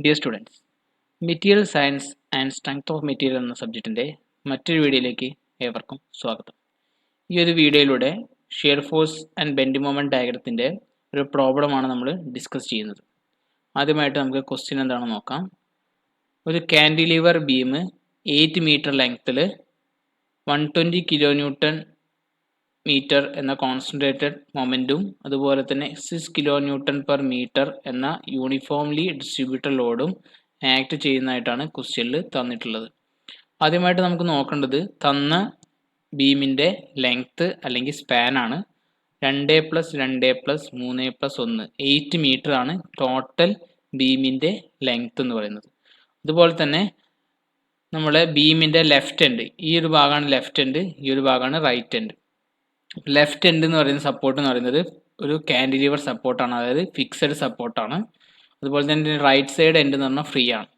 Dear students, material science and strength of material എന്ന സബ്ജക്റ്റിൻ്റെ മറ്റൊരു വീഡിയോയിലേക്ക് ഏവർക്കും സ്വാഗതം. ഈ ഒരു വീഡിയോയിലൂടെ shear force and bend moment ഡയഗ്രത്തിൻ്റെ ഒരു പ്രോബ്ലമാണ് നമ്മൾ ഡിസ്കസ് ചെയ്യുന്നത്. ആദ്യമായിട്ട് നമുക്ക് ക്വസ്റ്റ്യൻ എന്താണെന്ന് നോക്കാം. ഒരു കാൻഡിലിവർ ബീം 8 മീറ്റർ ലെങ്ത്തിൽ 120 കിലോ ന്യൂട്ടൺ മീറ്റർ എന്ന കോൺസെൻട്രേറ്റഡ് മൊമെൻറ്റും അതുപോലെ തന്നെ 6 കിലോ ന്യൂട്ടൺ പെർ മീറ്റർ എന്ന യൂണിഫോംലി ഡിസ്ട്രിബ്യൂട്ടഡ് ലോഡും ആക്ട് ചെയ്യുന്നതായിട്ടാണ് ക്വസ്റ്റ്യനിൽ തന്നിട്ടുള്ളത്. ആദ്യമായിട്ട് നമുക്ക് നോക്കേണ്ടത് തന്ന ബീമിൻ്റെ ലെങ്ത്ത് അല്ലെങ്കിൽ സ്പാനാണ്. 2+2+3+1 8 മീറ്റർ ആണ് ടോട്ടൽ ബീമിൻ്റെ ലെങ്ത്ത് എന്ന് പറയുന്നത്. അതുപോലെ തന്നെ നമ്മളെ ബീമിൻ്റെ ലെഫ്റ്റ് എൻഡ്, ഈ ഒരു ഭാഗമാണ് ലെഫ്റ്റ് എൻഡ്, ഈ ഒരു ഭാഗമാണ് റൈറ്റ് എൻഡ്. ലെഫ്റ്റ് എൻഡ് എന്ന് പറയുന്ന സപ്പോർട്ട് എന്ന് പറയുന്നത് ഒരു കാൻഡിലിവർ സപ്പോർട്ടാണ്, അതായത് ഫിക്സഡ് സപ്പോർട്ടാണ്. അതുപോലെ തന്നെ റൈറ്റ് സൈഡ് എൻഡ് എന്ന് പറഞ്ഞാൽ ഫ്രീ ആണ്.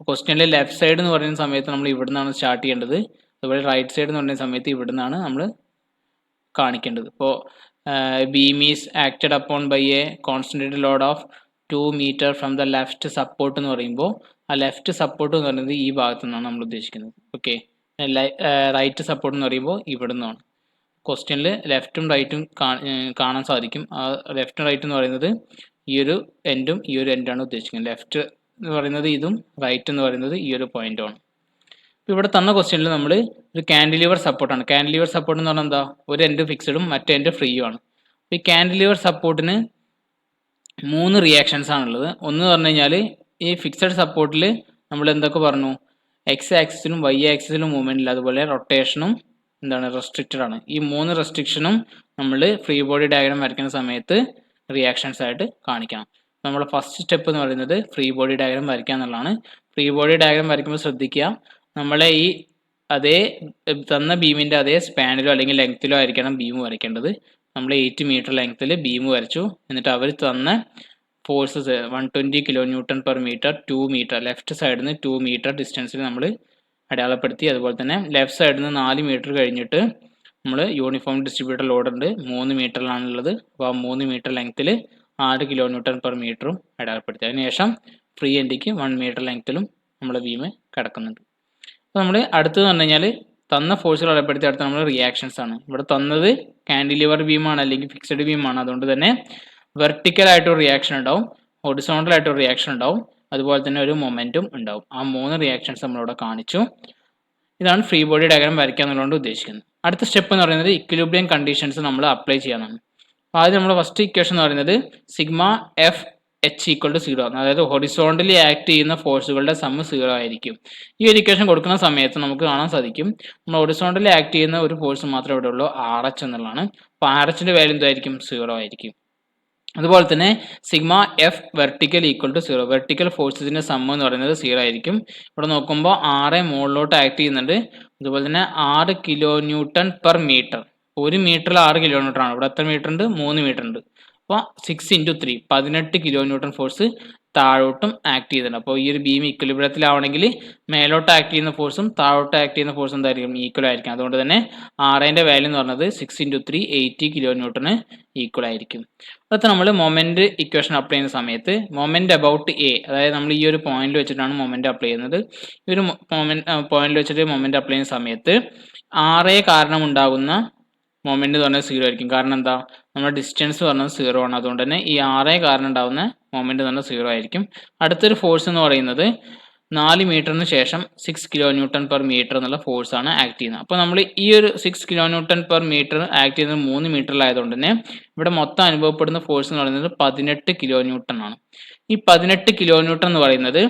ക്വസ്റ്റ്യനിൽ ലെഫ്റ്റ് സൈഡ് എന്ന് പറയുന്ന സമയത്ത് നമ്മൾ ഇവിടെ നിന്നാണ് സ്റ്റാർട്ട് ചെയ്യേണ്ടത്, അതുപോലെ റൈറ്റ് സൈഡ് എന്ന് പറയുന്ന സമയത്ത് ഇവിടെ നിന്നാണ് നമ്മൾ കാണിക്കേണ്ടത്. ഇപ്പോൾ beam is acted upon by a concentrated load of 2 metre from the left support എന്ന് പറയുമ്പോൾ ആ ലെഫ്റ്റ് സപ്പോർട്ട് എന്ന് പറയുന്നത് ഈ ഭാഗത്തു നിന്നാണ് നമ്മൾ ഉദ്ദേശിക്കുന്നത്. ഓക്കെ, റൈറ്റ് സപ്പോർട്ട് എന്ന് പറയുമ്പോൾ ഇവിടെ നിന്നാണ്. ക്വസ്റ്റ്യനിൽ ലെഫ്റ്റും റൈറ്റും കാണാൻ സാധിക്കും. ആ ലെഫ്റ്റും റൈറ്റ് എന്ന് പറയുന്നത് ഈ ഒരു എൻഡും ഈ ഒരു എൻഡാണ് ഉദ്ദേശിക്കുന്നത്. ലെഫ്റ്റ് എന്ന് പറയുന്നത് ഇതും, റൈറ്റ് എന്ന് പറയുന്നത് ഈ ഒരു പോയിന്റുമാണ്. ഇപ്പോൾ ഇവിടെ തന്ന ക്വസ്റ്റ്യനിൽ നമ്മൾ ഒരു കാൻഡിലിവർ സപ്പോർട്ടാണ്. കാൻഡിലിവർ സപ്പോർട്ട് എന്ന് പറഞ്ഞാൽ എന്താ, ഒരു എൻഡ് ഫിക്സഡും മറ്റേ എൻഡ് ഫ്രീയും ആണ്. അപ്പോൾ ഈ കാൻഡിലിവർ സപ്പോർട്ടിന് 3 റിയാക്ഷൻസ് ആണുള്ളത്. ഒന്ന് പറഞ്ഞു കഴിഞ്ഞാൽ ഈ ഫിക്സഡ് സപ്പോർട്ടിൽ നമ്മൾ എന്തൊക്കെ പറഞ്ഞു, എക്സ് ആക്സിസിലും വൈ ആക്സിസിലും മൂവ്മെൻറ്റ് ഇല്ല, അതുപോലെ റൊട്ടേഷനും എന്താണ് റെസ്ട്രിക്റ്റഡ് ആണ്. ഈ 3 റെസ്ട്രിക്ഷനും നമ്മൾ ഫ്രീ ബോഡി ഡയഗ്രാം വരയ്ക്കുന്ന സമയത്ത് റിയാക്ഷൻസ് ആയിട്ട് കാണിക്കണം. നമ്മുടെ ഫസ്റ്റ് സ്റ്റെപ്പ് എന്ന് പറയുന്നത് ഫ്രീ ബോഡി ഡയഗ്രാം വരയ്ക്കുക എന്നുള്ളതാണ്. ഫ്രീ ബോഡി ഡയഗ്രാം വരയ്ക്കുമ്പോൾ ശ്രദ്ധിക്കുക, നമ്മളെ ഈ അതേ തന്ന ബീമിൻ്റെ അതേ സ്പാനിലോ അല്ലെങ്കിൽ ലെങ്ത്തിലോ ആയിരിക്കണം ബീം വരയ്ക്കേണ്ടത്. നമ്മൾ 8 മീറ്റർ ലെങ്ത്തിൽ ബീം വരച്ചു, എന്നിട്ട് അവർ തന്ന forces 120 kilo newton per metre 2 metre left സൈഡിൽ നിന്ന് 2 മീറ്റർ ഡിസ്റ്റൻസിൽ നമ്മൾ അടയാളപ്പെടുത്തി. അതുപോലെ തന്നെ ലെഫ്റ്റ് സൈഡിൽ നിന്ന് 4 മീറ്റർ കഴിഞ്ഞിട്ട് നമ്മൾ യൂണിഫോം ഡിസ്ട്രിബ്യൂട്ടർ ലോഡ് ഉണ്ട് 3 മീറ്ററിലാണുള്ളത്. അപ്പോൾ ആ 3 മീറ്റർ ലെങ്ത്തിൽ 6 കിലോ ന്യൂട്ടൺ പെർ മീറ്ററും അടയാളപ്പെടുത്തി. അതിനുശേഷം ഫ്രീ എൻഡിക്ക് 1 മീറ്റർ ലെങ്ത്തിലും നമ്മൾ ബീം കിടക്കുന്നുണ്ട്. അപ്പോൾ നമ്മൾ അടുത്തത് പറഞ്ഞു കഴിഞ്ഞാൽ തന്ന ഫോഴ്സുകൾ അടയാളപ്പെടുത്തി അടുത്ത നമ്മൾ റിയാക്ഷൻസ് ആണ്. ഇവിടെ തന്നത് കാൻഡിലിവർ ബീമാണ് അല്ലെങ്കിൽ ഫിക്സഡ് ബീമാണ്, അതുകൊണ്ട് തന്നെ വെർട്ടിക്കൽ ആയിട്ടൊരു റിയാക്ഷൻ ഉണ്ടാവും, ഹൊറിസോണ്ടൽ ആയിട്ടൊരു റിയാക്ഷൻ ഉണ്ടാവും, അതുപോലെ തന്നെ ഒരു മൊമെൻറ്റും ഉണ്ടാവും. ആ 3 റിയാക്ഷൻസ് നമ്മളിവിടെ കാണിച്ചു. ഇതാണ് ഫ്രീ ബോഡി ഡയഗ്രാം വരയ്ക്കുക എന്നുള്ളതുകൊണ്ട് ഉദ്ദേശിക്കുന്നത്. അടുത്ത സ്റ്റെപ്പ് എന്ന് പറയുന്നത് ഇക്വിലിബ്രിയം കണ്ടീഷൻസ് നമ്മൾ അപ്ലൈ ചെയ്യാനാണ്. അപ്പോൾ ആദ്യം നമ്മുടെ ഫസ്റ്റ് ഇക്വേഷൻ എന്ന് പറയുന്നത് sigma F H equal to 0 ആണ്, അതായത് ഹൊറിസോണ്ടലി ആക്ട് ചെയ്യുന്ന ഫോഴ്സുകളുടെ സം 0 ആയിരിക്കും. ഈ ഒരു ഇക്വേഷൻ കൊടുക്കുന്ന സമയത്ത് നമുക്ക് കാണാൻ സാധിക്കും നമ്മൾ ഹൊറിസോണ്ടലി ആക്ട് ചെയ്യുന്ന ഒരു ഫോഴ്സ് മാത്രമേ ഇവിടെ ഉള്ളൂ, ആർ എച്ച് എന്നുള്ളതാണ്. അപ്പോൾ ആർ എച്ചിൻ്റെ വാല്യൂ എന്തായിരിക്കും, 0 ആയിരിക്കും. അതുപോലെ തന്നെ sigma F vertical equal to 0, vertical ഫോഴ്സസിന്റെ സം എന്ന് പറയുന്നത് 0 ആയിരിക്കും. ഇവിടെ നോക്കുമ്പോൾ 6 മുകളിലോട്ട് ആക്ട് ചെയ്യുന്നുണ്ട്, അതുപോലെ തന്നെ 6 കിലോ ന്യൂട്ടൺ പെർ മീറ്റർ, 1 മീറ്ററിൽ 6 കിലോ ന്യൂട്ടൺ ആണ്. ഇവിടെ എത്ര മീറ്റർ ഉണ്ട്, 3 മീറ്റർ ഉണ്ട്. അപ്പോൾ 6 × 3 18 കിലോ ന്യൂട്ടൺ ഫോഴ്സ് താഴോട്ടും ആക്ട് ചെയ്തിട്ടുണ്ട്. അപ്പോൾ ഈ ഒരു ബീം ഇക്വലിബ്രിയത്തിലാവണമെങ്കിൽ മേലോട്ട് ആക്ട് ചെയ്യുന്ന ഫോഴ്സും താഴോട്ട് ആക്ട് ചെയ്യുന്ന ഫോഴ്സും എന്തായിരിക്കും, ഈക്വൽ ആയിരിക്കും. അതുകൊണ്ട് തന്നെ ആറിൻ്റെ വാല്യൂ എന്ന് പറഞ്ഞത് 6 × 3 80 കിലോ ന്യൂട്ടന് ഈക്വൽ ആയിരിക്കും. അടുത്ത നമ്മൾ മൊമെന്റ് ഇക്വേഷൻ അപ്ലൈ ചെയ്യുന്ന സമയത്ത് മൊമെന്റ് അബൌട്ട് എ, അതായത് നമ്മൾ ഈ ഒരു പോയിന്റിൽ വെച്ചിട്ടാണ് മൊമെന്റ് അപ്ലൈ ചെയ്യുന്നത്. ഈ ഒരു പോയിന്റിൽ വെച്ചിട്ട് മൊമെന്റ് അപ്ലൈ ചെയ്യുന്ന സമയത്ത് ആറേ കാരണം ഉണ്ടാകുന്ന മൊമെന്റ് എന്ന് പറഞ്ഞാൽ 0 ആയിരിക്കും. കാരണം എന്താ, നമ്മുടെ ഡിസ്റ്റൻസ് പറഞ്ഞത് 0 ആണ്. അതുകൊണ്ട് തന്നെ ഈ ആറേ കാരണം ഉണ്ടാകുന്ന മൊമെന്റ് എന്ന് പറഞ്ഞാൽ 0 ആയിരിക്കും. അടുത്തൊരു ഫോഴ്സ് എന്ന് പറയുന്നത് 4 മീറ്ററിന് ശേഷം 6 കിലോ ന്യൂട്ടൺ പെർ മീറ്റർ എന്നുള്ള ഫോഴ്സാണ് ആക്ട് ചെയ്യുന്നത്. അപ്പോൾ നമ്മൾ ഈ ഒരു 6 kilo newton per metre act ചെയ്യുന്നത് 3 മീറ്ററിലായതുകൊണ്ട് തന്നെ ഇവിടെ മൊത്തം അനുഭവപ്പെടുന്ന ഫോഴ്സ് എന്ന് പറയുന്നത് 18 കിലോ ന്യൂട്ടൺ ആണ്. ഈ 18 കിലോ ന്യൂട്ടൺ എന്ന് പറയുന്നത്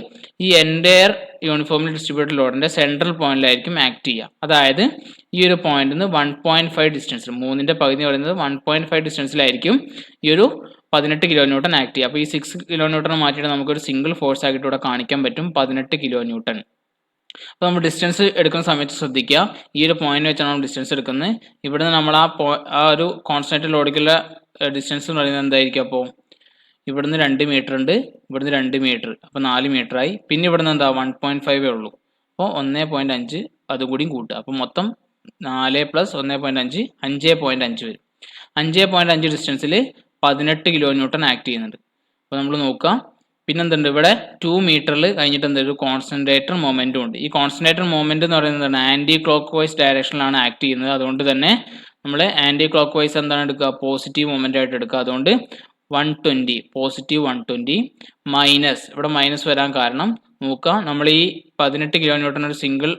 ഈ എൻറ്റയർ യൂണിഫോംലി ഡിസ്ട്രിബ്യൂട്ടഡ് ലോഡിന്റെ സെൻട്രൽ പോയിന്റിലായിരിക്കും ആക്ട് ചെയ്യുക. അതായത് ഈ ഒരു പോയിന്റിൽ നിന്ന് 1.5 ഡിസ്റ്റൻസിൽ, 3ന്റെ പകുതി പറയുന്നത് 1.5 ഡിസ്റ്റൻസിലായിരിക്കും ഈ ഒരു 18 കിലോ ന്യൂട്ടൺ ആക്ട് ചെയ്യുക. അപ്പോൾ ഈ 6 കിലോ ന്യൂട്ടൺ മാറ്റിയിട്ട് നമുക്കൊരു സിംഗിൾ ഫോഴ്സ് ആയിട്ട് ഇവിടെ കാണിക്കാൻ പറ്റും, 18 കിലോ ന്യൂട്ടൺ. അപ്പോൾ നമ്മൾ ഡിസ്റ്റൻസ് എടുക്കുന്ന സമയത്ത് ശ്രദ്ധിക്കുക, ഈ ഒരു പോയിന്റ് വെച്ചാണ് നമ്മൾ ഡിസ്റ്റൻസ് എടുക്കുന്നത്. ഇവിടുന്ന് നമ്മൾ ആ ഒരു കോൺസ്റ്റന്റ് ലോഡിക്കുള്ള ഡിസ്റ്റൻസ് എന്ന് പറയുന്നത് എന്തായിരിക്കും, അപ്പോൾ ഇവിടുന്ന് 2 മീറ്റർ ഉണ്ട്, ഇവിടുന്ന് 2 മീറ്റർ, അപ്പോൾ 4 മീറ്റർ ആയി. പിന്നെ ഇവിടുന്ന് എന്താ 1.5 ഉള്ളൂ, അപ്പോൾ 1.5 അതുകൂടിയും കൂട്ടുക. അപ്പോൾ മൊത്തം 4 + 1.5 5.5 വരും. 5.5 ഡിസ്റ്റൻസിൽ 18 കിലോ ന്യൂട്ടൺ ആക്ട് ചെയ്യുന്നുണ്ട്. അപ്പോൾ നമ്മൾ നോക്കുക, പിന്നെന്തുണ്ട് ഇവിടെ 2 മീറ്ററിൽ കഴിഞ്ഞിട്ട് എന്ത് ഒരു കോൺസെൻട്രേറ്റർ മൊമെന്റും ഉണ്ട്. ഈ കോൺസെൻട്രേറ്റർ മൊമെന്റ് എന്ന് പറയുന്നത് ആന്റി ക്ലോക്ക് വൈസ് ഡയറക്ഷനിലാണ് ആക്ട് ചെയ്യുന്നത്. അതുകൊണ്ട് തന്നെ നമ്മൾ ആന്റി ക്ലോക്ക് വൈസ് എന്താണ് എടുക്കുക, പോസിറ്റീവ് മൊമെന്റ് ആയിട്ട് എടുക്കുക. അതുകൊണ്ട് 120 പോസിറ്റീവ് 120 മൈനസ്, ഇവിടെ മൈനസ് വരാൻ കാരണം നോക്കുക, നമ്മൾ ഈ 18 കിലോ ന്യൂട്ടൺ ഒരു സിംഗിൾ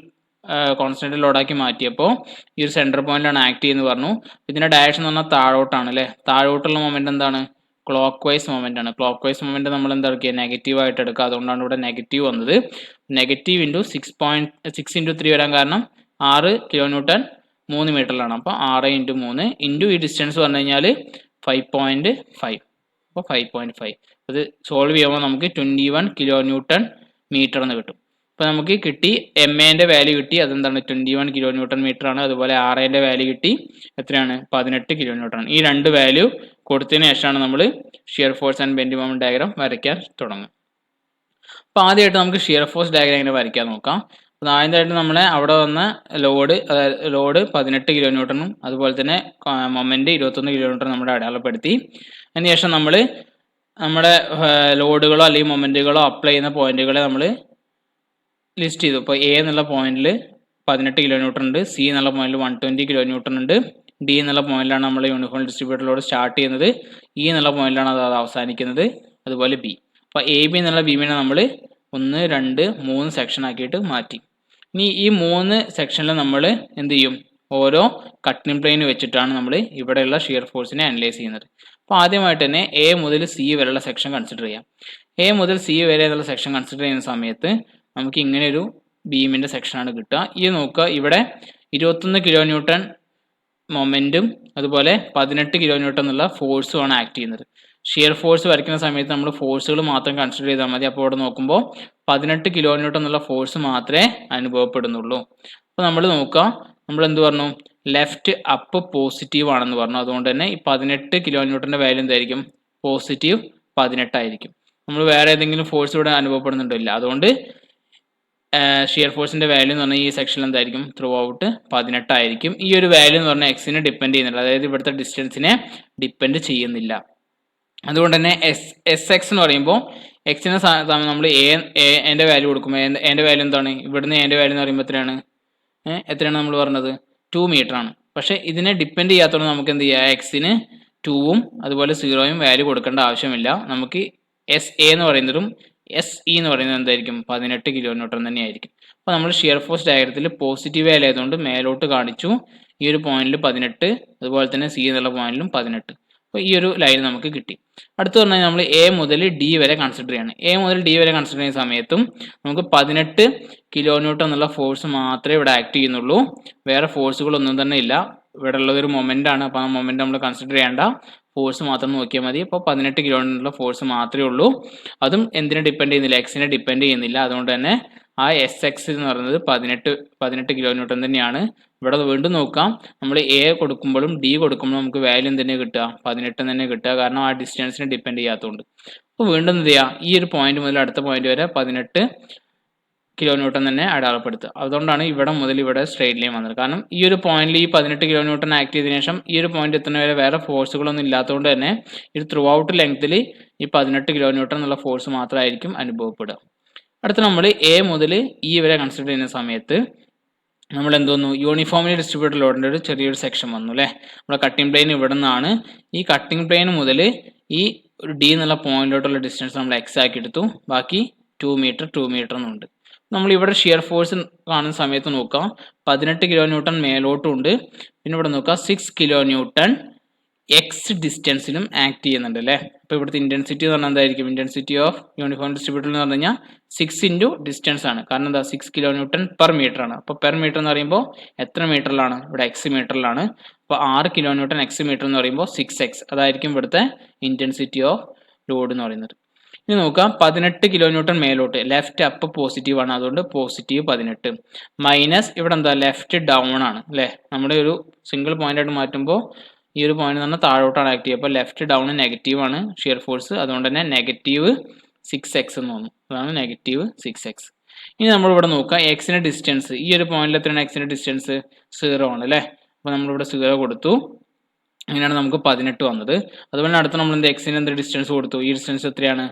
കോൺസ്റ്റന്റ് ലോഡാക്കി മാറ്റിയപ്പോൾ ഈ ഒരു സെന്റർ പോയിന്റിലാണ് ആക്ട് ചെയ്യുന്നത് പറഞ്ഞു. ഇതിന്റെ ഡയറക്ഷൻ എന്ന് പറഞ്ഞാൽ താഴോട്ടാണ് അല്ലെ. താഴോട്ടുള്ള മൊമെന്റ് എന്താണ്, ക്ലോക്ക് വൈസ് മൊമെന്റ് ആണ്. ക്ലോക്ക് വൈസ് മൊമെന്റ് നമ്മൾ എന്താ എടുക്കുക, നെഗറ്റീവ് ആയിട്ട് എടുക്കുക. അതുകൊണ്ടാണ് ഇവിടെ നെഗറ്റീവ് വന്നത്. നെഗറ്റീവ് ഇൻറ്റു 6.6 വരാൻ കാരണം 6 കിലോ ന്യൂട്ടൺ 3 മീറ്ററിലാണ്. അപ്പോൾ 6 ഇൻറ്റു 3 ഇൻറ്റു ഈ ഡിസ്റ്റൻസ് പറഞ്ഞു കഴിഞ്ഞാൽ 5.5. അപ്പോൾ 5.5 അത് സോൾവ് ചെയ്യുമ്പോൾ നമുക്ക് 21 കിലോ ന്യൂട്ടൺ മീറ്റർ എന്ന് കിട്ടും. അപ്പോൾ നമുക്ക് കിട്ടി എം എൻ്റെ വാല്യൂ കിട്ടി, അതെന്താണ് 21 കിലോ ന്യൂട്ടൺ മീറ്റർ ആണ്. അതുപോലെ ആർ എൻ്റെ വാല്യൂ കിട്ടി, എത്രയാണ് 18 കിലോ ന്യൂട്ടൺ ആണ്. ഈ രണ്ട് വാല്യൂ കൊടുത്തതിന് ശേഷമാണ് നമ്മൾ shear force and bending moment diagram വരയ്ക്കാൻ തുടങ്ങും. അപ്പോൾ ആദ്യമായിട്ട് നമുക്ക് ഷിയർ ഫോഴ്സ് ഡയഗ്രാം എങ്ങനെ വരയ്ക്കാൻ നോക്കാം. അപ്പോൾ ആദ്യമായിട്ട് നമ്മളെ അവിടെ വന്ന ലോഡ്, അതായത് ലോഡ് 18 കിലോ ന്യൂട്ടണും അതുപോലെ തന്നെ മൊമെന്റ് 21 കിലോ ന്യൂട്ടൺ നമ്മുടെ അടയാളപ്പെടുത്തി. അതിനുശേഷം നമ്മൾ നമ്മുടെ ലോഡുകളോ അല്ലെങ്കിൽ മൊമെന്റുകളോ അപ്ലൈ ചെയ്യുന്ന പോയിന്റുകളെ നമ്മൾ ലിസ്റ്റ് ചെയ്തു. ഇപ്പോൾ എ എന്നുള്ള പോയിന്റിൽ 18 കിലോ ന്യൂട്ടൺ ഉണ്ട്, സി എന്നുള്ള പോയിന്റിൽ 120 കിലോ ന്യൂട്ടൺ ഉണ്ട്, ഡി എന്നുള്ള പോയിന്റിലാണ് നമ്മൾ യൂണിഫോം ഡിസ്ട്രിബ്യൂട്ടറിലോട് സ്റ്റാർട്ട് ചെയ്യുന്നത്, ഇ എന്നുള്ള പോയിന്റിലാണ് അത് അവസാനിക്കുന്നത്, അതുപോലെ ബി. അപ്പോൾ എ ബി എന്നുള്ള ബീമിനെ നമ്മൾ 1, 2, 3 സെക്ഷൻ ആക്കിയിട്ട് മാറ്റി. ഇനി ഈ 3 സെക്ഷനിൽ നമ്മൾ എന്ത് ചെയ്യും, ഓരോ കട്ടിംഗ് പ്ലെയിൻ വെച്ചിട്ടാണ് നമ്മൾ ഇവിടെയുള്ള ഷിയർ ഫോഴ്സിനെ അനലൈസ് ചെയ്യുന്നത്. അപ്പോൾ ആദ്യമായിട്ട് തന്നെ എ മുതൽ സി വരെയുള്ള സെക്ഷൻ കൺസിഡർ ചെയ്യാം. എ മുതൽ സി വരെ എന്നുള്ള സെക്ഷൻ കൺസിഡർ ചെയ്യുന്ന സമയത്ത് നമുക്ക് ഇങ്ങനെ ഒരു ബീമിന്റെ സെക്ഷനാണ് കിട്ടുക. ഈ നോക്കുക, ഇവിടെ 21 കിലോ ന്യൂട്ടൺ മൊമെന്റും അതുപോലെ 18 കിലോ ന്യൂട്ടൺ എന്നുള്ള ഫോഴ്സുമാണ് ആക്ട് ചെയ്യുന്നത്. ഷിയർ ഫോഴ്സ് വരയ്ക്കുന്ന സമയത്ത് നമ്മൾ ഫോഴ്സുകൾ മാത്രം കൺസിഡർ ചെയ്താൽ മതി. അപ്പോൾ ഇവിടെ നോക്കുമ്പോൾ 18 കിലോ ന്യൂട്ടൺ എന്നുള്ള ഫോഴ്സ് മാത്രമേ അനുഭവപ്പെടുന്നുള്ളൂ. അപ്പോൾ നമ്മൾ നോക്കുക, നമ്മൾ എന്ത് പറഞ്ഞു, ലെഫ്റ്റ് അപ്പ് പോസിറ്റീവ് ആണെന്ന് പറഞ്ഞു. അതുകൊണ്ട് തന്നെ ഈ 18 കിലോ ന്യൂട്ടന്റെ വാല്യൂ എന്തായിരിക്കും, പോസിറ്റീവ് 18 ആയിരിക്കും. നമ്മൾ വേറെ ഏതെങ്കിലും ഫോഴ്സ് ഇവിടെ അനുഭവപ്പെടുന്നുണ്ടോ, ഇല്ല. അതുകൊണ്ട് ഷിയർ ഫോഴ്സിന്റെ വാല്യൂ എന്ന് പറഞ്ഞാൽ ഈ സെക്ഷനിൽ എന്തായിരിക്കും, ത്രൂ ഔട്ട് 18 ആയിരിക്കും. ഈ ഒരു വാല്യൂ എന്ന് പറഞ്ഞാൽ എക്സിനെ ഡിപ്പെൻഡ് ചെയ്യുന്നില്ല, അതായത് ഇവിടുത്തെ ഡിസ്റ്റൻസിനെ ഡിപ്പെൻഡ് ചെയ്യുന്നില്ല. അതുകൊണ്ട് തന്നെ എസ് എക്സ് എന്ന് പറയുമ്പോൾ എക്സിനെ നമ്മൾ എൻ്റെ വാല്യൂ കൊടുക്കുമ്പോൾ എൻ്റെ വാല്യൂ എന്താണ്, ഇവിടുന്ന് എൻ്റെ വാല്യൂ എന്ന് പറയുമ്പോൾ എത്രയാണ് നമ്മൾ പറഞ്ഞത്, 2 മീറ്റർ ആണ്. പക്ഷേ ഇതിനെ ഡിപ്പെൻഡ് ചെയ്യാത്തതുകൊണ്ട് നമുക്ക് എന്ത് ചെയ്യാം, എക്സിന് 2ഉം അതുപോലെ 0യും വാല്യൂ കൊടുക്കേണ്ട ആവശ്യമില്ല. നമുക്ക് എസ് എ എന്ന് പറയുന്നതും എസ് ഇ എന്ന് പറയുന്നത് എന്തായിരിക്കും, 18 കിലോ ന്യൂട്ടൺ തന്നെയായിരിക്കും. അപ്പോൾ നമ്മൾ ഷിയർ ഫോഴ്സ് ഡയഗ്രത്തിൽ പോസിറ്റീവ് വാല്യൂ ആയതുകൊണ്ട് മേലോട്ട് കാണിച്ചു, ഈ ഒരു പോയിന്റിൽ 18, അതുപോലെ തന്നെ സി എന്നുള്ള പോയിന്റിലും 18. അപ്പോൾ ഈ ഒരു ലൈൻ നമുക്ക് കിട്ടി. അടുത്ത് പറഞ്ഞാൽ നമ്മൾ എ മുതൽ ഡി വരെ കൺസിഡർ ചെയ്യണം. എ മുതൽ ഡി വരെ കൺസിഡർ ചെയ്യുന്ന സമയത്തും നമുക്ക് 18 കിലോ ന്യൂട്ടൺ എന്നുള്ള ഫോഴ്സ് മാത്രമേ ഇവിടെ ആക്ട് ചെയ്യുന്നുള്ളൂ, വേറെ ഫോഴ്സുകളൊന്നും തന്നെ ഇല്ല. ഇവിടെ ഉള്ളത് ഒരു മൊമെന്റ് ആണ്. അപ്പോൾ ആ മൊമെന്റ് നമ്മൾ കൺസിഡർ ചെയ്യേണ്ട, ഫോഴ്സ് മാത്രം നോക്കിയാൽ മതി. അപ്പോൾ 18 കിലോ ന്യൂട്ടൺ ഫോഴ്സ് മാത്രമേ ഉള്ളൂ. അതും എന്തിനെ ഡിപ്പെൻഡ് ചെയ്യുന്നില്ല, എക്സിനെ ഡിപ്പെൻഡ് ചെയ്യുന്നില്ല. അതുകൊണ്ട് തന്നെ ആ എസ് എക്സ് എന്ന് പറയുന്നത് 18 കിലോ ന്യൂട്ടൺ തന്നെയാണ്. ഇവിടെ വീണ്ടും നോക്കാം, നമ്മൾ എ കൊടുക്കുമ്പോഴും ഡി കൊടുക്കുമ്പോഴും നമുക്ക് വാല്യൂ തന്നെ കിട്ടുക, 18 തന്നെ കിട്ടുക, കാരണം ആ ഡിസ്റ്റൻസിനെ ഡിപ്പെൻഡ് ചെയ്യാത്തതുകൊണ്ട്. അപ്പോൾ വീണ്ടും എന്ത് ചെയ്യുക, ഈ ഒരു പോയിന്റ് മുതൽ അടുത്ത പോയിന്റ് വരെ 18 കിലോ ന്യൂട്ടൺ തന്നെ അടയാളപ്പെടുത്തുക. അതുകൊണ്ടാണ് ഇവിടെ മുതൽ ഇവിടെ സ്ട്രെയിറ്റ് ലൈൻ വന്നത്. കാരണം ഈ ഒരു പോയിന്റിൽ ഈ 18 കിലോ ന്യൂട്ടൺ ആക്ട് ചെയ്തതിനു ശേഷം ഈ ഒരു പോയിന്റ് എത്തുന്ന വരെ വേറെ ഫോഴ്സുകളൊന്നും ഇല്ലാത്തതുകൊണ്ട് തന്നെ ഇത് ത്രൂ ഔട്ട് ലെങ്ത്തിൽ ഈ 18 കിലോ ന്യൂട്ടൺ എന്നുള്ള ഫോഴ്സ് മാത്രമായിരിക്കും അനുഭവപ്പെടുക. അടുത്ത നമ്മൾ എ മുതൽ ഇ വരെ കൺസിഡർ ചെയ്യുന്ന സമയത്ത് നമ്മൾ എന്തോന്നു, യൂണിഫോംലി ഡിസ്ട്രിബ്യൂട്ടഡ് ലോഡിൻ്റെ ഒരു ചെറിയൊരു സെക്ഷൻ വന്നു അല്ലേ. നമ്മുടെ കട്ടിംഗ് പ്ലെയിൻ ഇവിടെ നിന്നാണ്, ഈ കട്ടിംഗ് പ്ലെയിൻ മുതൽ ഈ ഒരു ഡി എന്നുള്ള പോയിന്റിലോട്ടുള്ള ഡിസ്റ്റൻസ് നമ്മൾ എക്സ് ആക്കി എടുത്തു, ബാക്കി 2 മീറ്റർ എന്നുണ്ട്. നമ്മൾ ഇവിടെ ഷിയർ ഫോഴ്സ് കാണുന്ന സമയത്ത് നോക്കാം, 18 കിലോ ന്യൂട്ടൺ മേലോട്ടും ഉണ്ട്, പിന്നെ ഇവിടെ നോക്കാം 6 കിലോ ന്യൂട്ടൺ എക്സ് ഡിസ്റ്റൻസിലും ആക്ട് ചെയ്യുന്നുണ്ട് അല്ലേ. അപ്പോൾ ഇവിടുത്തെ ഇന്റൻസിറ്റി എന്ന് പറഞ്ഞാൽ എന്തായിരിക്കും, ഇന്റൻസിറ്റി ഓഫ് യൂണിഫോം ഡിസ്ട്രിബ്യൂട്ടർ എന്ന് പറഞ്ഞു കഴിഞ്ഞാൽ 6 ഇൻറ്റു ഡിസ്റ്റൻസ് ആണ്. കാരണം എന്താ, 6 കിലോ ന്യൂട്ടൺ പെർ മീറ്റർ ആണ്. അപ്പോൾ പെർ മീറ്റർ എന്ന് പറയുമ്പോൾ എത്ര മീറ്ററിലാണ്, ഇവിടെ എക്സ് മീറ്ററിലാണ്. അപ്പോൾ 6 കിലോ ന്യൂട്ടൺ എക്സ് മീറ്റർ എന്ന് പറയുമ്പോൾ 6x, അതായിരിക്കും ഇവിടുത്തെ ഇന്റൻസിറ്റി ഓഫ് ലോഡ് എന്ന് പറയുന്നത്. ഇനി നോക്കാം, 18 കിലോ ന്യൂട്ടൺ മേലോട്ട്, ലെഫ്റ്റ് അപ്പ് പോസിറ്റീവ് ആണ്, അതുകൊണ്ട് പോസിറ്റീവ് 18 മൈനസ് ഇവിടെ എന്താ, ലെഫ്റ്റ് ഡൗൺ ആണ് അല്ലേ. നമ്മുടെ ഒരു സിംഗിൾ പോയിന്റ് ആയിട്ട് മാറ്റുമ്പോൾ ഈ ഒരു പോയിന്റ് എന്ന് പറഞ്ഞാൽ താഴോട്ടാണ് ആക്ട് ചെയ്യുക. അപ്പോൾ ലെഫ്റ്റ് ഡൗൺ നെഗറ്റീവ് ആണ് ഷിയർ ഫോഴ്സ്, അതുകൊണ്ട് തന്നെ -6x എന്ന് തോന്നും. അതാണ് -6x. ഇനി നമ്മൾ ഇവിടെ നോക്കുക, എക്സിന്റെ ഡിസ്റ്റൻസ് ഈ ഒരു പോയിന്റിൽ എത്രയാണ്, എക്സിന്റെ ഡിസ്റ്റൻസ് 0 ആണ് അല്ലേ. അപ്പോൾ നമ്മളിവിടെ 0 കൊടുത്തു, അങ്ങനെയാണ് നമുക്ക് 18 വന്നത്. അതുപോലെ അടുത്ത് നമ്മൾ എന്ത്, എക്സിന് എന്ത് ഡിസ്റ്റൻസ് കൊടുത്തു, ഈ ഡിസ്റ്റൻസ് എത്രയാണ്,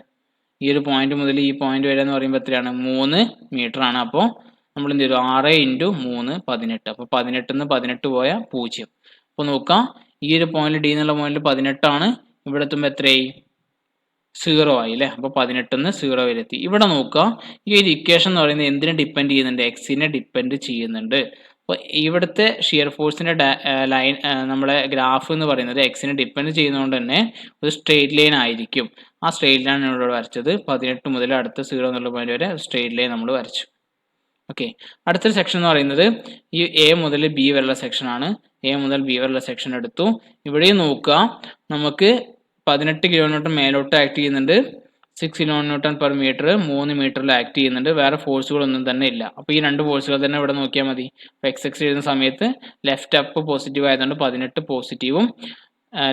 ഈ ഒരു പോയിന്റ് മുതൽ ഈ പോയിന്റ് വരെ എന്ന് പറയുമ്പോൾ എത്രയാണ് 3 മീറ്റർ ആണ്. അപ്പോൾ നമ്മൾ എന്ത് ചെയ്തു 6 × 3 18. അപ്പോൾ 18 നിന്ന് 18 പോയാൽ 0. അപ്പോൾ നോക്കാം ഈ ഒരു പോയിന്റ് ഡി എന്നുള്ള പോയിന്റിൽ 18 ആണ്. ഇവിടെ എത്തുമ്പോൾ എത്രയായി 0 ആയി അല്ലേ. അപ്പോൾ 18 നിന്ന് 0 വരെ എത്തി. ഇവിടെ നോക്കുക ഈ ഒരു ഇക്വേഷൻ എന്ന് പറയുന്നത് എന്തിനെ ഡിപ്പെൻഡ് ചെയ്യുന്നുണ്ട്? എക്സിനെ ഡിപ്പെൻഡ് ചെയ്യുന്നുണ്ട്. അപ്പോൾ ഇവിടുത്തെ ഷിയർ ഫോഴ്സിന്റെ ലൈൻ നമ്മളെ ഗ്രാഫ് എന്ന് പറയുന്നത് എക്സിനെ ഡിപ്പെൻഡ് ചെയ്യുന്നതുകൊണ്ട് തന്നെ ഒരു സ്ട്രെയിറ്റ് ലൈൻ ആയിരിക്കും. ആ സ്ട്രെയിറ്റ് ലൈൻ ഇവിടെ വരച്ചത് 18 മുതൽ അടുത്ത 0 എന്നുള്ള പോയിന്റ് വരെ സ്ട്രെയിറ്റ് ലൈൻ നമ്മൾ വരച്ചു. ഓക്കെ, അടുത്തൊരു സെക്ഷൻ എന്ന് പറയുന്നത് ഈ എ മുതൽ ബി വരെയുള്ള സെക്ഷൻ ആണ്. എ മുതൽ ബി വരെയുള്ള സെക്ഷൻ എടുത്തു. ഇവിടെയും നോക്കുക നമുക്ക് 18 കിലോമീറ്റർ മേലോട്ട് ആക്ട് ചെയ്യുന്നുണ്ട്. 6 കിലോന്യൂട്ടൺ പെർ മീറ്റർ 3 മീറ്ററിൽ ആക്ട് ചെയ്യുന്നുണ്ട്. വേറെ ഫോഴ്സുകളൊന്നും തന്നെ ഇല്ല. അപ്പോൾ ഈ രണ്ട് ഫോഴ്സുകൾ തന്നെ ഇവിടെ നോക്കിയാൽ മതി. അപ്പോൾ എക്സ് എഴുതുന്ന സമയത്ത് ലെഫ്റ്റ് അപ്പ് പോസിറ്റീവ് ആയതുകൊണ്ട് 18 പോസിറ്റീവും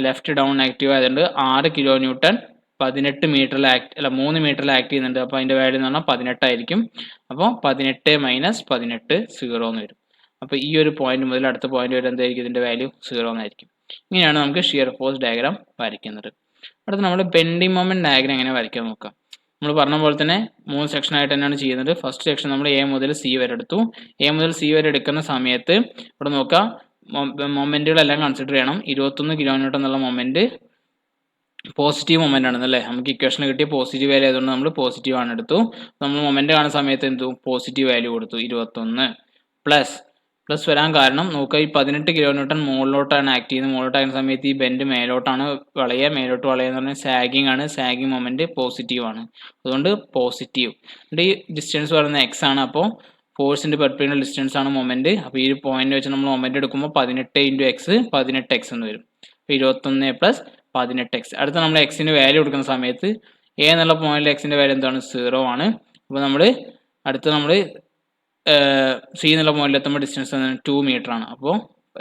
ലെഫ്റ്റ് ഡൗൺ നെഗറ്റീവ് ആയതുകൊണ്ട് 6 കിലോ ന്യൂട്ടൺ 18 മീറ്ററിൽ 3 മീറ്ററിൽ ആക്ട് ചെയ്യുന്നുണ്ട്. അപ്പോൾ അതിൻ്റെ വാല്യൂ എന്ന് പറഞ്ഞാൽ 18 ആയിരിക്കും. അപ്പോൾ 18 മൈനസ് 18 0 എന്ന് വരും. അപ്പോൾ ഈ ഒരു പോയിന്റ് മുതൽ അടുത്ത പോയിന്റ് വരെ എന്തായിരിക്കും ഇതിൻ്റെ വാല്യൂ 0 എന്നായിരിക്കും. ഇങ്ങനെയാണ് നമുക്ക് ഷിയർ ഫോഴ്സ് ഡയഗ്രാം വരയ്ക്കുന്നത്. അടുത്ത നമ്മൾ ബെൻഡിങ് മൊമെന്റ് ഡയഗ്രാം എങ്ങനെ വരയ്ക്കാൻ നോക്കാം. നമ്മൾ പറഞ്ഞ പോലെ തന്നെ 3 സെക്ഷൻ ആയിട്ട് തന്നെയാണ് ചെയ്യുന്നത്. ഫസ്റ്റ് സെക്ഷൻ നമ്മൾ എ മുതൽ സി വരെ എടുത്തു. എ മുതൽ സി വരെ എടുക്കുന്ന സമയത്ത് ഇവിടെ നോക്കാം മൊമെന്റുകളെല്ലാം കൺസിഡർ ചെയ്യണം. 21 കിലോമീറ്റർ എന്നുള്ള മൊമെന്റ് പോസിറ്റീവ് മൊമെന്റ് ആണെന്നല്ലേ, നമുക്ക് ഇക്വേഷന് കിട്ടിയ പോസിറ്റീവ് വാല്യൂ ആയതുകൊണ്ട് നമ്മൾ പോസിറ്റീവ് ആണ് എടുത്തു. നമ്മൾ മൊമെന്റ് കാണുന്ന സമയത്ത് എന്തു പോസിറ്റീവ് വാല്യൂ കൊടുത്തു 21 പ്ലസ് വരാൻ കാരണം നോക്കുക ഈ 18 കിലോമീറ്റർ മുകളിലോട്ടാണ് ആക്ട് ചെയ്യുന്നത്. മുകളിലോട്ട് ആകുന്ന സമയത്ത് ഈ ബെൻഡ് മേലോട്ടാണ് വളയുക. മേലോട്ട് വളയുക എന്ന് പറഞ്ഞാൽ സാഗിങ് ആണ്. സാഗിങ് മൊമെന്റ് പോസിറ്റീവ് ആണ്, അതുകൊണ്ട് പോസിറ്റീവ്. ഈ ഡിസ്റ്റൻസ് പറയുന്നത് എക്സ് ആണ്. അപ്പോൾ ഫോഴ്സിന്റെ പെർപെൻഡിക്കുലർ ഡിസ്റ്റൻസ് ആണ് മൊമെന്റ്. അപ്പോൾ ഈ ഒരു പോയിന്റ് വെച്ച് നമ്മൾ മൊമെന്റ് എടുക്കുമ്പോൾ 18 × x 18x എന്ന് വരും. അപ്പോൾ 21 പ്ലസ് 18x. അടുത്ത നമ്മൾ എക്സിന് വാല്യൂ കൊടുക്കുന്ന സമയത്ത് എ എന്നുള്ള പോയിന്റിൽ എക്സിന്റെ വാല്യൂ എന്താണ് 0 ആണ്. അപ്പോൾ നമ്മൾ സി എന്നുള്ള പോയിന്റിൽ എത്തുമ്പോൾ ഡിസ്റ്റൻസ് 2 മീറ്റർ ആണ്. അപ്പോൾ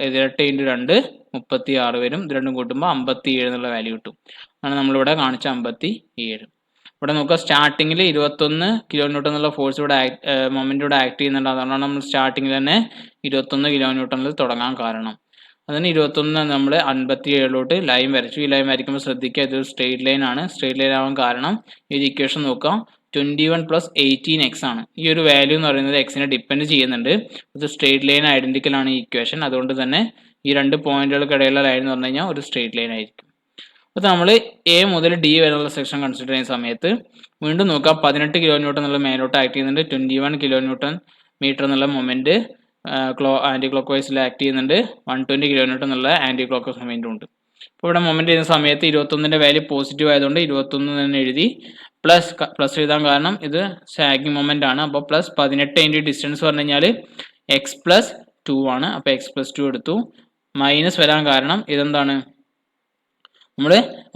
18 × 2 36 വരും. ഇത് രണ്ടും കൂട്ടുമ്പോൾ 57 എന്നുള്ള വാല്യൂ കിട്ടും. അതാണ് നമ്മളിവിടെ കാണിച്ച 57. ഇവിടെ നോക്കുക സ്റ്റാർട്ടിങ്ങിൽ 21 കിലോന്യൂട്ടൺ എന്നുള്ള ഫോഴ്സ് ഇവിടെ മൊമെന്റ് ഇവിടെ ആക്ട് ചെയ്യുന്നുണ്ട്. അതുകൊണ്ടാണ് നമ്മൾ സ്റ്റാർട്ടിങ്ങിൽ തന്നെ 21 കിലോന്യൂട്ടണിൽ തുടങ്ങാൻ കാരണം. അതിന് 21 നമ്മൾ 57ലോട്ട് ലൈൻ വരച്ചു. ഈ ലൈൻ വരയ്ക്കുമ്പോൾ ശ്രദ്ധിക്കുക ഇതൊരു സ്ട്രെയിറ്റ് ലൈൻ ആണ്. സ്ട്രെയിറ്റ് ലൈൻ ആവാൻ കാരണം ഈ ഇക്വേഷൻ നോക്കാം 21 + 18x ആണ്. ഈ ഒരു വാല്യൂ എന്ന് പറയുന്നത് എക്സിനെ ഡിപ്പെൻഡ് ചെയ്യുന്നുണ്ട്. ഇത് സ്ട്രെയിറ്റ് ലൈൻ ഐഡന്റിക്കൽ ആണ് ഈ ഇക്വേഷൻ. അതുകൊണ്ട് തന്നെ ഈ രണ്ട് പോയിന്റുകൾക്കിടയിലുള്ള ലൈൻ എന്ന് പറഞ്ഞു കഴിഞ്ഞാൽ ഒരു സ്ട്രെയിറ്റ് ലൈൻ ആയിരിക്കും. അപ്പോൾ നമ്മൾ എ മുതൽ ഡി വരെയുള്ള സെക്ഷൻ കൺസിഡർ ചെയ്യുന്ന സമയത്ത് വീണ്ടും നോക്കാം 18 കിലോന്യൂട്ടൺ എന്നുള്ള മേലോട്ട് ആക്ട് ചെയ്യുന്നുണ്ട്. 21 കിലോന്യൂട്ടൺ മീറ്റർ എന്നുള്ള മൊമെന്റ് ആന്റി ക്ലോക്ക് വൈസിൽ ആക്ട് ചെയ്യുന്നുണ്ട്. 120 കിലോന്യൂട്ടൺ എന്നുള്ള ആന്റി ക്ലോക്ക് വൈസ് മൊമെന്റും ഉണ്ട്. അപ്പോൾ ഇവിടെ മൊമെന്റ് ചെയ്യുന്ന സമയത്ത് 21ന്റെ വാല്യൂ പോസിറ്റീവ് ആയതുകൊണ്ട് 21 തന്നെ എഴുതി. പ്ലസ് എഴുതാൻ കാരണം ഇത് സാഗിങ് മൊമെന്റ് ആണ്. അപ്പോൾ പ്ലസ് 18 × ഡിസ്റ്റൻസ് പറഞ്ഞു കഴിഞ്ഞാൽ x + 2 ആണ്. അപ്പോൾ x + 2 എടുത്തു. മൈനസ് വരാൻ കാരണം ഇതെന്താണ് നമ്മൾ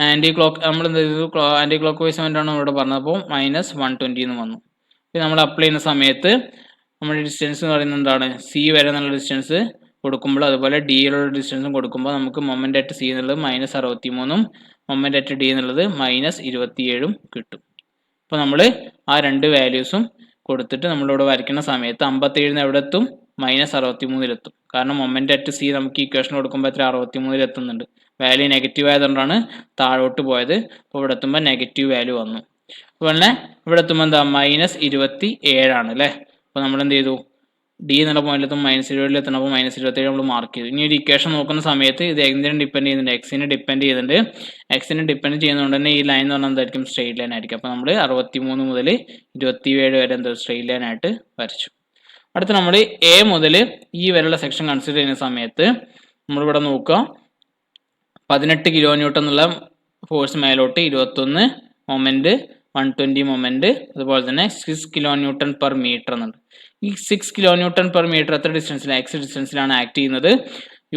ആന്റി ക്ലോക്ക് വൈസ് മൊമെന്റ് ആണ് ഇവിടെ പറഞ്ഞത്. അപ്പോൾ -120 എന്ന് വന്നു. ഇത് നമ്മൾ അപ്ലൈ ചെയ്യുന്ന സമയത്ത് നമ്മുടെ ഡിസ്റ്റൻസ് എന്ന് പറയുന്നത് എന്താണ് സി വരെ എന്നുള്ള ഡിസ്റ്റൻസ് കൊടുക്കുമ്പോൾ അതുപോലെ ഡിയിലുള്ള ഡിസ്റ്റൻസും കൊടുക്കുമ്പോൾ നമുക്ക് മൊമെന്റ് അറ്റ് സി എന്നുള്ളത് -63 മൊമെന്റ് അറ്റ് ഡി എന്നുള്ളത് -27 കിട്ടും. അപ്പോൾ നമ്മൾ ആ രണ്ട് വാല്യൂസും കൊടുത്തിട്ട് നമ്മളിവിടെ വരയ്ക്കുന്ന സമയത്ത് 57 എവിടെ എത്തും -63 കാരണം മൊമെന്റ് അറ്റ് സി നമുക്ക് ഇക്വേഷൻ കൊടുക്കുമ്പോൾ എത്ര 63 എത്തുന്നുണ്ട്. വാല്യൂ നെഗറ്റീവ് ആയതുകൊണ്ടാണ് താഴോട്ട് പോയത്. അപ്പോൾ ഇവിടെ എത്തുമ്പോൾ നെഗറ്റീവ് വാല്യൂ വന്നു. അതുപോലെ ഇവിടെ എത്തുമ്പോൾ എന്താ -27 ആണ് അല്ലേ. അപ്പോൾ നമ്മൾ എന്ത് ചെയ്തു ഡി എന്നുള്ള പോയിന്റിൽ എത്തുമ്പോൾ -20 എത്തണപ്പോൾ -27 നമ്മൾ മാർക്ക് ചെയ്തു. ഇനി ഒരു ഇക്വേഷൻ നോക്കുന്ന സമയത്ത് ഇത് എന്തിനെ ഡിപ്പെൻഡ് ചെയ്യുന്നുണ്ട് എക്സിനെ ഡിപ്പെൻഡ് ചെയ്യുന്നുണ്ട്. എക്സിനെ ഡിപ്പെൻഡ് ചെയ്യുന്നതുകൊണ്ട് തന്നെ ഈ ലൈൻ എന്ന് പറഞ്ഞാൽ എന്തായിരിക്കും സ്ട്രെയിറ്റ് ലൈൻ ആയിരിക്കും. അപ്പോൾ നമ്മൾ 63 മുതൽ 27 വരെ എന്താ സ്ട്രെയിറ്റ് ലൈൻ ആയിട്ട് വരച്ചു. അടുത്ത നമ്മൾ എ മുതൽ ഈ വരെയുള്ള സെക്ഷൻ കൺസിഡർ ചെയ്യുന്ന സമയത്ത് നമ്മളിവിടെ നോക്കുക 18 കിലോന്യൂട്ടൺ എന്നുള്ള ഫോഴ്സ് മേലോട്ട് 21 മൊമെന്റ് 120 മൊമെന്റ് അതുപോലെ തന്നെ 6 കിലോന്യൂട്ടൺ പെർ മീറ്റർ എന്നുണ്ട്. ഈ 6 കിലോന്യൂട്ടൺ പെർ മീറ്റർ എത്ര ഡിസ്റ്റൻസിലാണ് എക്സ് ഡിസ്റ്റൻസിലാണ് ആക്ട് ചെയ്യുന്നത്.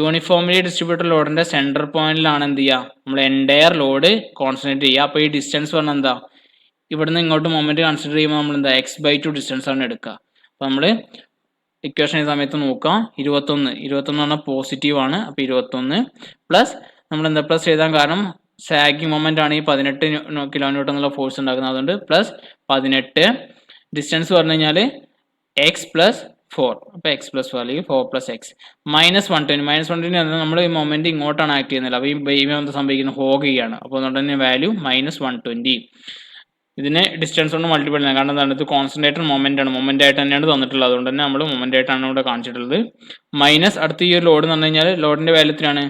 യൂണിഫോംലി ഡിസ്ട്രിബ്യൂട്ടഡ് ലോഡിന്റെ സെന്റർ പോയിന്റിലാണ് എന്ത് ചെയ്യുക നമ്മൾ എൻറ്റയർ ലോഡ് കോൺസെൻട്രേറ്റ് ചെയ്യുക. അപ്പോൾ ഈ ഡിസ്റ്റൻസ് പറഞ്ഞാൽ എന്താ ഇവിടുന്ന് ഇങ്ങോട്ട് മൊമെന്റ് കൺസിഡർ ചെയ്യുമ്പോൾ നമ്മൾ എന്താ x/2 ഡിസ്റ്റൻസ് ആണ് എടുക്കുക. അപ്പോൾ നമ്മൾ ഇക്വേഷൻ ഈ സമയത്ത് നോക്കാം 21 പറഞ്ഞാൽ പോസിറ്റീവ് ആണ്. അപ്പോൾ 21 പ്ലസ് നമ്മൾ എന്താ പ്ലസ് എഴുതാൻ കാരണം സാഗിങ് മൊമെന്റ് ആണ് ഈ 18 കിലോന്യൂട്ടൺ എന്നുള്ള ഫോഴ്സ് ഉണ്ടാക്കുന്നത്. അതുകൊണ്ട് +18 ഡിസ്റ്റൻസ് പറഞ്ഞു കഴിഞ്ഞാൽ x + 4 അപ്പോൾ x + 4 അല്ലെങ്കിൽ 4 + x -120 നമ്മൾ ഈ മൊമെന്റ് ഇങ്ങോട്ടാണ് ആക്ട് ചെയ്യുന്നത്. അപ്പോൾ ഈ ബേബി എന്താ സംഭവിക്കുന്നത് ഹോഗ് ചെയ്യാണ്. അപ്പോൾ അതുകൊണ്ട് തന്നെ വാല്യൂ -120 ഇതിനെ ഡിസ്റ്റൻസ് കൊണ്ട് മൾട്ടിപ്പിൾ ചെയ്യാം. കാരണം എന്താണ്, ഇത് കോൺസെൻട്രേറ്റർ മൊമെന്റ് ആണ്, മൊമെന്റ് ആയിട്ട് തന്നെയാണ് തന്നിട്ടുള്ളത്. അതുകൊണ്ട് തന്നെ നമ്മൾ മൊമെന്റ് ആയിട്ടാണ് ഇവിടെ കാണിച്ചിട്ടുള്ളത്. മൈനസ് അടുത്ത ഈ ഒരു ലോഡ് എന്ന് പറഞ്ഞു കഴിഞ്ഞാൽ ലോഡിന്റെ വാല്യൂ എത്രയാണ്,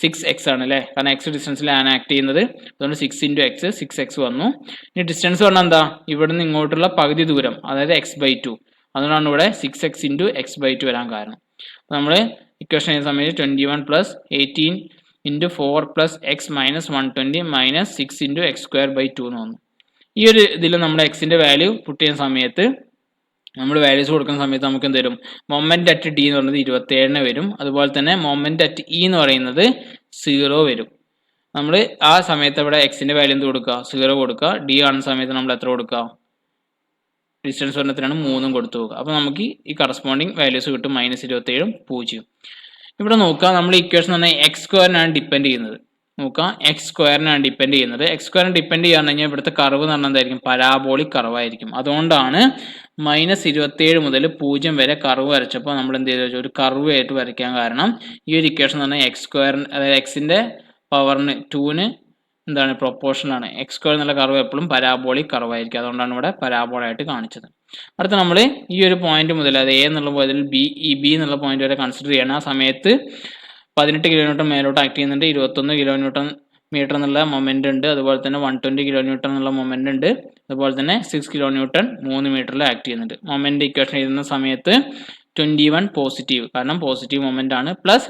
6x ആണ് അല്ലേ, കാരണം എക്സ് ഡിസ്റ്റൻസിലാണ് ആക്ട് ചെയ്യുന്നത്. അതുകൊണ്ട് 6 × x 6x വന്നു. ഇനി ഡിസ്റ്റൻസ് പറഞ്ഞാൽ എന്താ, ഇവിടെ നിന്ന് ഇങ്ങോട്ടുള്ള പകുതി ദൂരം, അതായത് x/2. അതുകൊണ്ടാണ് ഇവിടെ 6x × x/2 വരാൻ കാരണം. നമ്മൾ ഇക്വേഷൻ ചെയ്യുന്ന സമയത്ത് 21 + 18 × 4 + x - 120 - 6 × x²/2 എന്ന് വന്നു. ഈ ഒരു ഇതിൽ നമ്മൾ എക്സിന്റെ വാല്യൂ പുട്ട് ചെയ്യുന്ന സമയത്ത്, നമ്മൾ വാല്യൂസ് കൊടുക്കുന്ന സമയത്ത് നമുക്ക് എന്ത് വരും, മൊമെന്റ് അറ്റ് ഡി എന്ന് പറയുന്നത് 27 വരും. അതുപോലെ തന്നെ മൊമെന്റ് അറ്റ് ഇ എന്ന് പറയുന്നത് 0 വരും. നമ്മൾ ആ സമയത്ത് ഇവിടെ എക്സിന്റെ വാല്യൂ എന്ത് കൊടുക്കുക, 0 കൊടുക്കുക. ഡി കാണുന്ന സമയത്ത് നമ്മൾ എത്ര കൊടുക്കുക, ഡിസ്റ്റൻസ് പറഞ്ഞത്രയാണ് 3 കൊടുത്തു പോകുക. അപ്പോൾ നമുക്ക് ഈ കറസ്പോണ്ടിങ് വാല്യൂസ് കിട്ടും, -27 0. ഇവിടെ നോക്കുക, നമ്മൾ ഇക്വേഷൻ പറഞ്ഞാൽ x² ഡിപ്പെൻഡ് ചെയ്യുന്നത്. നോക്കാം, x² ഡിപ്പെൻഡ് ചെയ്യുന്നത്. x² ഡിപ്പെൻഡ് ചെയ്യാൻ കഴിഞ്ഞാൽ ഇവിടുത്തെ കർവ് എന്ന് പറഞ്ഞാൽ എന്തായിരിക്കും, പരാബോളിക് കർവ് ആയിരിക്കും. അതുകൊണ്ടാണ് -27 മുതൽ 0 വരെ കർവ് വരച്ചപ്പോൾ നമ്മൾ എന്ത് ചെയ്തു, ഒരു കർവ് ആയിട്ട് വരയ്ക്കാൻ കാരണം ഈ ഒരു ഇക്വേഷൻ എന്ന് പറഞ്ഞാൽ x², അതായത് എക്സിന്റെ പവറിന് 2ന് എന്താണ് പ്രൊപ്പോർഷണൽ ആണ്. x² എന്നുള്ള കർവ് എപ്പോഴും പരാബോളിക് കർവ് ആയിരിക്കും. അതുകൊണ്ടാണ് ഇവിടെ പരാബോളായിട്ട് കാണിച്ചത്. അടുത്ത നമ്മൾ ഈ ഒരു പോയിന്റ് മുതൽ, അത് എ എന്നുള്ള പോയിന്റിൽ ബി എന്നുള്ള പോയിന്റ് വരെ കൺസിഡർ ചെയ്യണം. ആ സമയത്ത് 18 kN മേലോട്ട് ആക്ട് ചെയ്യുന്നുണ്ട്, 21 kN എന്നുള്ള മൊമെന്റ് ഉണ്ട്. അതുപോലെ തന്നെ 120 kN എന്നുള്ള മൊമെന്റ് ഉണ്ട്. അതുപോലെ തന്നെ 6 kN 3 മീറ്ററിൽ ആക്ട് ചെയ്യുന്നുണ്ട്. മൊമെന്റ് ഇക്വേഷൻ എഴുതുന്ന സമയത്ത് 21 പോസിറ്റീവ്, കാരണം പോസിറ്റീവ് മൊമെന്റ് ആണ്, പ്ലസ്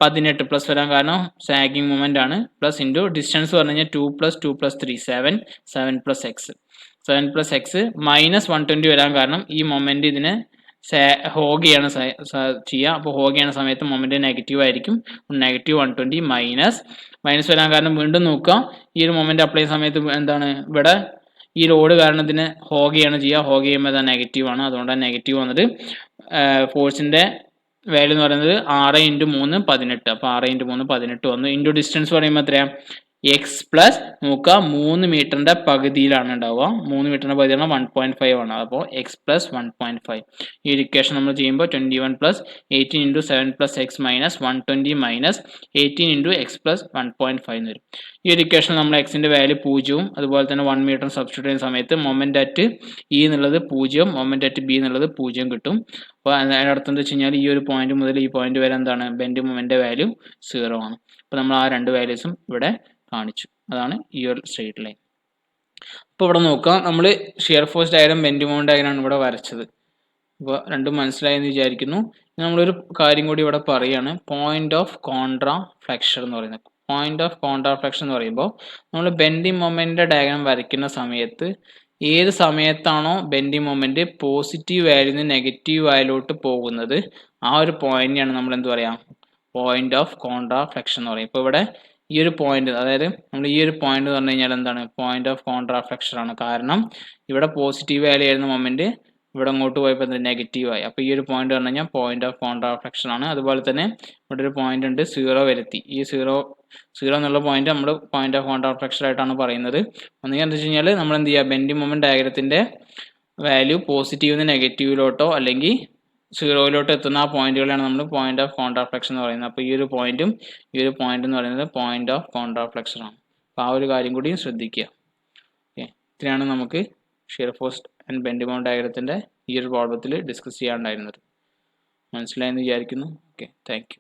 18 പ്ലസ് വരാൻ കാരണം സാഗിങ് മൊമെന്റ് ആണ്, പ്ലസ് ഇൻറ്റു ഡിസ്റ്റൻസ് പറഞ്ഞു കഴിഞ്ഞാൽ 2 + 2 + 3 7 7 + x 7 + x -120 വരാൻ കാരണം ഈ മൊമെന്റ് ഇതിനെ ഹോഗിയാണ് ചെയ്യുക. അപ്പോൾ ഹോഗിയാണ് സമയത്ത് മൊമെന്റ് നെഗറ്റീവ് ആയിരിക്കും. -120 മൈനസ് വരാൻ കാരണം വീണ്ടും നോക്കുക, ഈ ഒരു മൊമെന്റ് അപ്ലൈ ചെയ്യുന്ന സമയത്ത് എന്താണ്, ഇവിടെ ഈ ലോഡ് കാരണം ഇതിനെ ഹോഗിയാണ് ചെയ്യുക. ഹോഗ് ചെയ്യുമ്പോൾ അത് നെഗറ്റീവ് ആണ്, അതുകൊണ്ടാണ് നെഗറ്റീവ് വന്നത്. ഫോഴ്സിന്റെ വാല്യൂ എന്ന് പറയുന്നത് 6 × 3 18. അപ്പോൾ 6 × 3 18 വന്നു. ഇൻറ്റു ഡിസ്റ്റൻസ് പറയുമ്പോൾ എത്രയാണ്, എക്സ് പ്ലസ് നോക്കുക 3 മീറ്ററിന്റെ പകുതിയിലാണ് ഉണ്ടാവുക. 3 മീറ്ററിന്റെ പകുതിയാണ് 1.5 ആണ്. അപ്പോൾ എക്സ് പ്ലസ് 1.5. ഈ ഒരു ഇക്വേഷൻ നമ്മൾ ചെയ്യുമ്പോൾ 21 + 18 × 7 + x - 120 - 18 × x + 1.5 എന്ന് വരും. ഈ ഒരു ഇക്വേഷൻ നമ്മൾ എക്സിന്റെ വാല്യൂ 0, അതുപോലെ തന്നെ 1 മീറ്റർ സബ്സ്റ്റിറ്റ്യൂട്ട് ചെയ്യുന്ന സമയത്ത് മൊമെന്റ് അറ്റ് ഇ എന്നുള്ളത് 0, മൊമെന്റ് അറ്റ് ബി എന്നുള്ളത് 0 കിട്ടും. അപ്പോൾ അതിനർത്ഥം എന്താ വെച്ച് കഴിഞ്ഞാൽ ഈ ഒരു പോയിന്റ് മുതൽ ഈ പോയിന്റ് വരെ എന്താണ്, ബെൻഡ് മൊമെന്റ് വാല്യൂ 0 ആണ്. അപ്പോൾ നമ്മൾ ആ രണ്ട് വാല്യൂസും ഇവിടെ കാണിച്ചു. അതാണ് ഈ ഒരു സ്ട്രെയിറ്റ് ലൈൻ. അപ്പോൾ ഇവിടെ നോക്കാം, നമ്മൾ shear force diagram, bend moment diagram ആണ് ഇവിടെ വരച്ചത്. അപ്പോൾ രണ്ടും മനസ്സിലായെന്ന് വിചാരിക്കുന്നു. നമ്മളൊരു കാര്യം കൂടി ഇവിടെ പറയുകയാണ്, പോയിന്റ് ഓഫ് കോൺട്രാ ഫ്ലെക്ഷൻ എന്ന് പറയുന്നത്. പോയിന്റ് ഓഫ് കോൺട്രാ ഫ്ലെക്ഷൻ എന്ന് പറയുമ്പോൾ നമ്മൾ ബെൻഡിങ് മൊമെന്റ് ഡയഗ്രാം വരയ്ക്കുന്ന സമയത്ത് ഏത് സമയത്താണോ ബെൻഡിങ് മൊമെന്റ് പോസിറ്റീവ് വാല്യൂന്ന് നെഗറ്റീവ് വാല്യൂലോട്ട് പോകുന്നത്, ആ ഒരു പോയിന്റിനാണ് നമ്മൾ എന്ത് പറയാം, പോയിന്റ് ഓഫ് കോൺട്രാ ഫ്ലെക്ഷൻ എന്ന് പറയും. ഇപ്പോൾ ഇവിടെ ഈ ഒരു പോയിന്റ്, അതായത് നമ്മൾ ഈ ഒരു പോയിന്റ് എന്ന് പറഞ്ഞു കഴിഞ്ഞാൽ എന്താണ്, പോയിന്റ് ഓഫ് കോൺട്രാ ഫ്ലെക്ഷൻ ആണ്. കാരണം ഇവിടെ പോസിറ്റീവ് വാല്യൂ ആയിരുന്ന മൊമെന്റ് ഇവിടെ അങ്ങോട്ട് പോയപ്പോൾ എന്ത് നെഗറ്റീവ് ആയി. അപ്പോൾ ഈ ഒരു പോയിന്റ് പറഞ്ഞു കഴിഞ്ഞാൽ പോയിന്റ് ഓഫ് കോൺട്രാ ഫ്ലെക്ഷൻ ആണ്. അതുപോലെ തന്നെ ഇവിടെ ഒരു പോയിന്റ് ഉണ്ട്, 0 വരുത്തി. ഈ 0 എന്നുള്ള പോയിന്റ് നമ്മൾ പോയിന്റ് ഓഫ് കോൺട്രാ ഫ്ലെക്ഷൻ ആയിട്ടാണ് പറയുന്നത്. ഒന്നുകിൽ എന്താ വെച്ച് കഴിഞ്ഞാൽ നമ്മൾ എന്ത് ചെയ്യുക, ബെൻഡിങ് മൊമെന്റ് ഡയഗ്രത്തിന്റെ വാല്യൂ പോസിറ്റീവിന്ന് നെഗറ്റീവിലോട്ടോ അല്ലെങ്കിൽ 0 എത്തുന്ന ആ പോയിന്റുകളാണ് നമ്മൾ പോയിന്റ് ഓഫ് കോൺട്രാ ഫ്ലെക്ഷൻ എന്ന് പറയുന്നത്. അപ്പോൾ ഈ ഒരു പോയിന്റും ഈ ഒരു പോയിന്റ് എന്ന് പറയുന്നത് പോയിന്റ് ഓഫ് കോൺട്രാ ഫ്ലെക്ഷൻ ആണ്. അപ്പോൾ ആ ഒരു കാര്യം കൂടി ശ്രദ്ധിക്കുക. ഓക്കെ, ഇത്രയാണ് നമുക്ക് shear force and bending moment ഡയഗ്രത്തിന്റെ ഈ ഒരു പ്രോബ്ലത്തിൽ ഡിസ്കസ് ചെയ്യാനുണ്ടായിരുന്നത്. മനസ്സിലായെന്ന് വിചാരിക്കുന്നു. Okay, thank U.